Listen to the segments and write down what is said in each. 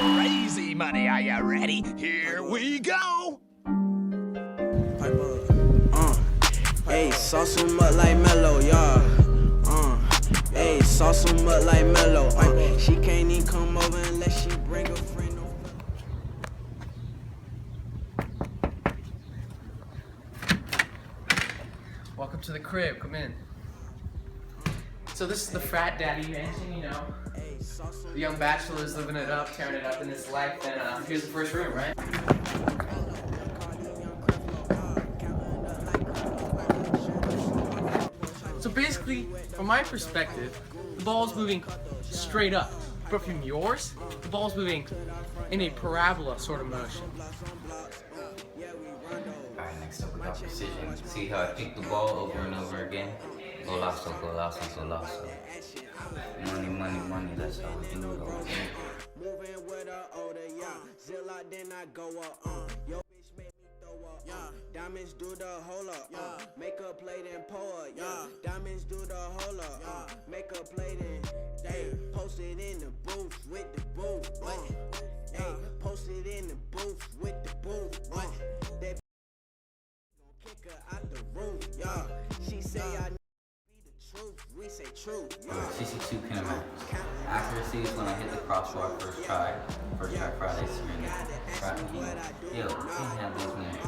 crazy money. Are you ready? Here we go. Hey, sauce him up like Mellow, y'all. Hey, sauce him up like Mellow. She can't even come over unless she bring a friend over. Welcome to the crib, come in. So this is the frat daddy mansion, you know. The young bachelor is living it up, tearing it up in his life, and here's the first room, right? So basically, from my perspective, the ball's moving straight up. But from yours, the ball's moving in a parabola sort of motion. Alright, next up we got precision. See how I kick the ball over and over again? Golazo, golazo, golazo. Money, money, money, that's how we do it all day. Moving with her older, yeah. Zilla, then I go up, Yo, bitch make me throw up, Diamonds do the whole up, Make a plate and pour it, Diamonds do the whole up, Make a plate and, hey, post it in the booth with the booth, Hey, post it in the booth with the booth, That gon' kick her out the room, She say I be the truth, we say truth, CC2 Kinemax. Accuracy is when I hit the crosswalk first try. First try Friday, surrender. Yo, can't have these men.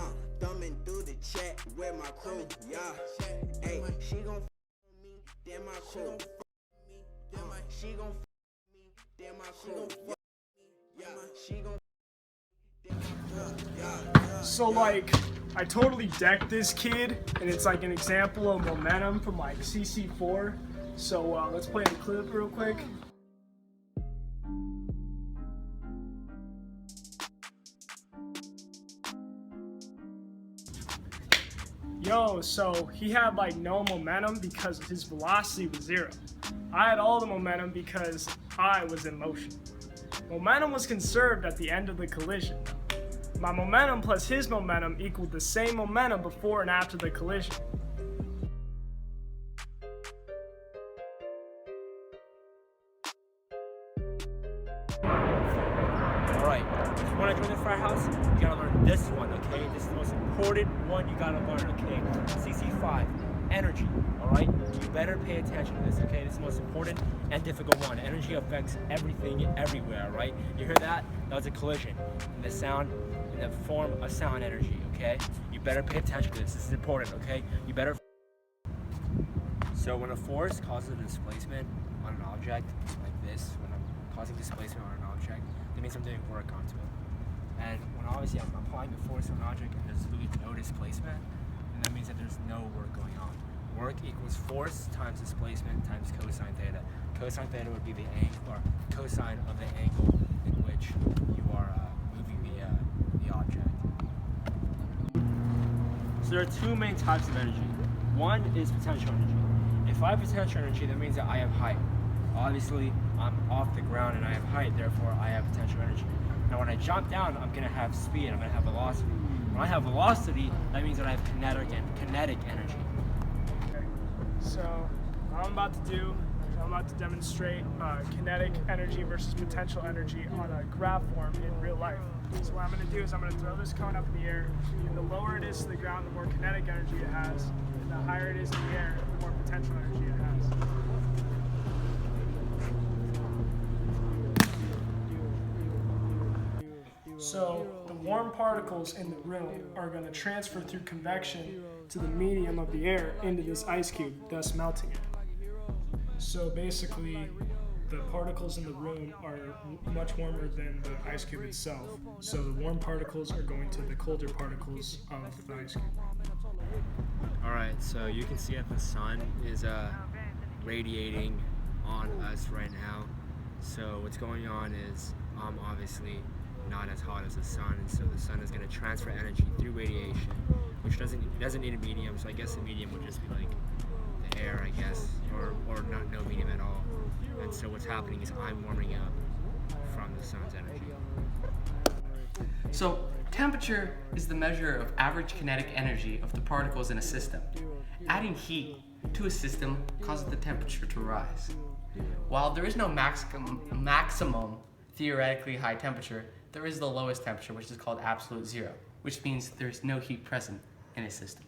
Thumbing through the chat with my crew, Hey, she gon' me, then my crew. She gon' me, then my crew. She gon' So like, I totally decked this kid, and it's like an example of momentum from like CC4. So let's play the clip real quick. Yo, so he had like no momentum because his velocity was 0. I had all the momentum because I was in motion. Momentum was conserved at the end of the collision. My momentum plus his momentum equaled the same momentum before and after the collision. Alright, if you want to join the frat house, you gotta learn this one, okay? This is the most important one you gotta learn, okay? CC5, energy, alright? You better pay attention to this, okay? This is the most important and difficult one. Energy affects everything everywhere, right? You hear that? That was a collision. And the sound, in the form of sound energy, okay? You better pay attention to this. This is important, okay? You better. So when a force causes a displacement on an object like this, when I'm causing displacement on an object, that means I'm doing work onto it. And when obviously I'm applying the force on an object and there's really no displacement, then that means that there's no work going on. Work equals force times displacement times cosine theta. Cosine theta would be the angle, or cosine of the angle in which you are moving the object. So there are two main types of energy. One is potential energy. If I have potential energy, that means that I have height. Obviously, I'm off the ground and I have height, therefore I have potential energy. Now when I jump down, I'm gonna have speed, I'm gonna have velocity. When I have velocity, that means that I have kinetic energy. Okay. So what I'm about to demonstrate kinetic energy versus potential energy on a graph form in real life. So what I'm going to do is I'm going to throw this cone up in the air, and the lower it is to the ground, the more kinetic energy it has, and the higher it is in the air, the more potential energy it has. So the warm particles in the room are going to transfer through convection to the medium of the air into this ice cube, thus melting it. So basically, the particles in the room are much warmer than the ice cube itself. So the warm particles are going to the colder particles of the ice cube. Alright, so you can see that the sun is radiating on us right now. So what's going on is I'm obviously not as hot as the sun, and so the sun is going to transfer energy through radiation, which doesn't need a medium, so I guess the medium would just be like the air, I guess, or not no medium at all. And so what's happening is I'm warming up from the sun's energy. So temperature is the measure of average kinetic energy of the particles in a system. Adding heat to a system causes the temperature to rise. While there is no maximum theoretically high temperature, there is the lowest temperature, which is called absolute zero, which means there's no heat present in a system.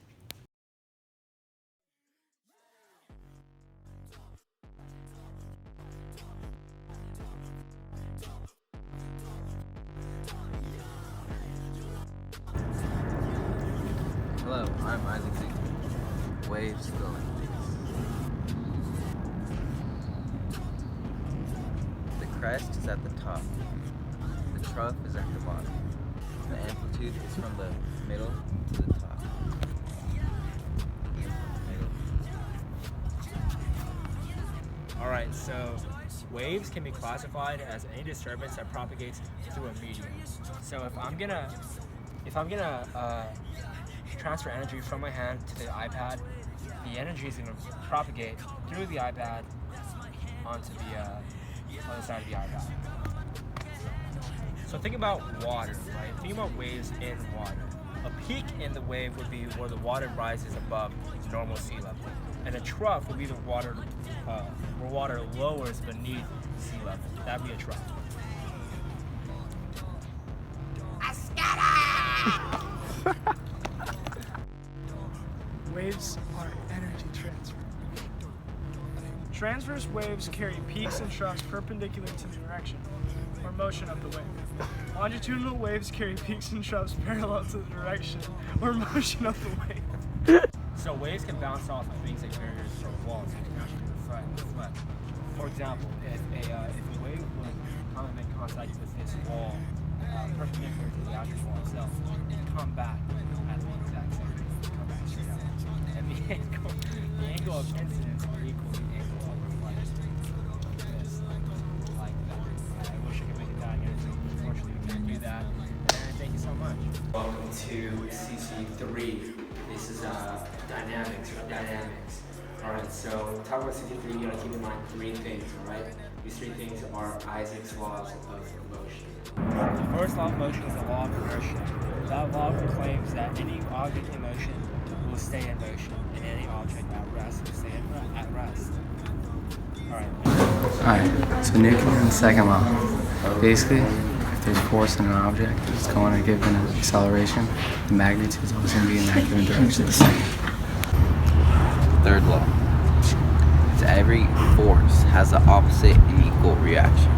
Hello, I'm Isaac Ziegler. Waves go like this. The crest is at the top. The trough is at the bottom. The amplitude is from the middle to the top. Alright, so waves can be classified as any disturbance that propagates through a medium. So if I'm gonna transfer energy from my hand to the iPad, the energy is gonna propagate through the iPad onto the other side of the iPad. So think about water, right? Think about waves in water. A peak in the wave would be where the water rises above normal sea level, and a trough would be the water where water lowers beneath sea level. That'd be a trough. Waves are energy transfer. Transverse waves carry peaks and troughs perpendicular to the direction or motion of the wave. Longitudinal waves carry peaks and troughs parallel to the direction or motion of the wave. So waves can bounce off of things like barriers or walls and can actually reflect. For example, if a wave would come and make contact with this wall perpendicular to the actual wall itself, come back at the exact same rate, come back straight out. And the angle of incidence will equal the angle of reflection. This, like that. I wish I could make it down here, so unfortunately we can't do that. And thank you so much. Welcome to CC3. This is dynamics. Alright, so talk about CC3, you gotta keep in mind three things, alright? These three things are Isaac's laws of motion. The first law of motion is the law of inertia. That law proclaims that any object in motion will stay in motion, and any object at rest will stay at rest. Alright, so Newton's second law. Basically, if there's force in an object, it's going to give an acceleration. The magnitude is always going to be in that given direction. Third law. Every force has the opposite and equal reaction.